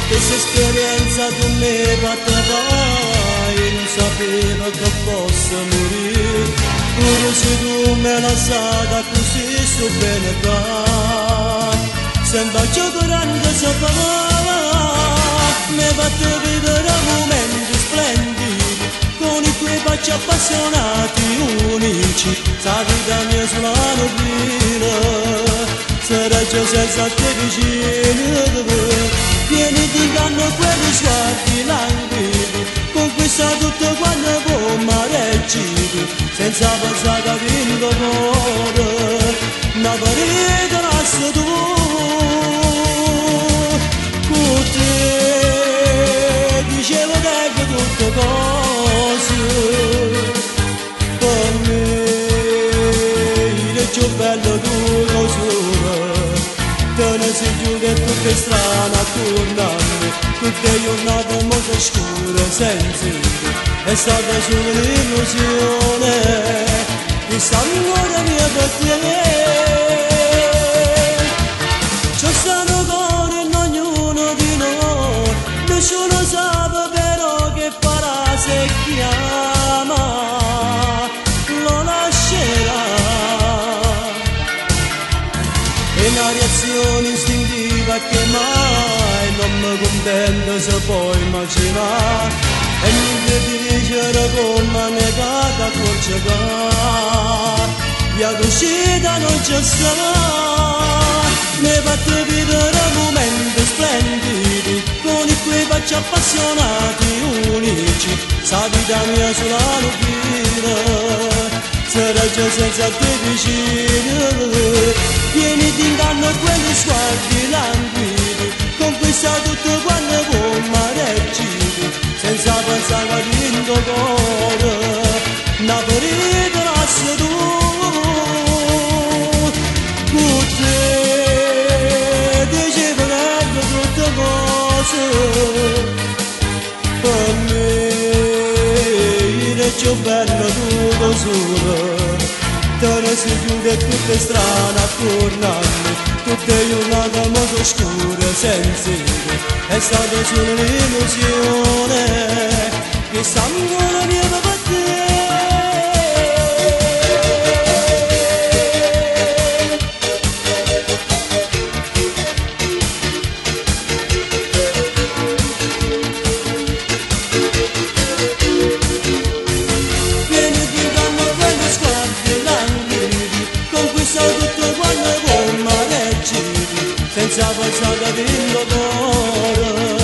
Questa esperienza tu mi batterai, non sapevo che posso morire, pure se tu me la stata così sto bene qua. Sembra ciò grande sapeva, mi batte vedere momenti splendidi, con i tuoi baci appassionati unici, sa vita mia sulla nubile, se regge senza te vicino, vieni di inganno quelli sguardi languidi, conquista tutto quanto può mareggiti, senza pensare che vinto cuore, una parete resta tu, con te dicevo che tutte cose, per me il più bello tu cos'ora. Te ne sei giù che tutte strane attorno a me, tutte giornate molto scure, sensibili, è stata solo un'illusione, questa amore mia per te. C'è stato cuore in ognuno di noi, nessuno sa però che farà se chiama, lo lascerà. È una reazione istintiva che mai non mi contento se puoi immaginare, e mi dicere come negata a corcegare, via d'uscita non c'è sarà, mi fate vedere momenti splendidi, con i tuoi baci appassionati unici, sa vita mia sulla nubile, se regge senza te vicino, vieni d'inganno quelli sguardi languidi, conquista tutto quanto può mareggiti, senza pensare a vinto cuore, una parete resta tu, con te dicevo che tutte cose, per me il più bello tu cos'ora. Te ne sei giù che tutte strane attorno a me, tutte giornate molto scure, sensibili, è stata solo un'illusione, che sangue mia per te. Senza pensare che vinto cuore,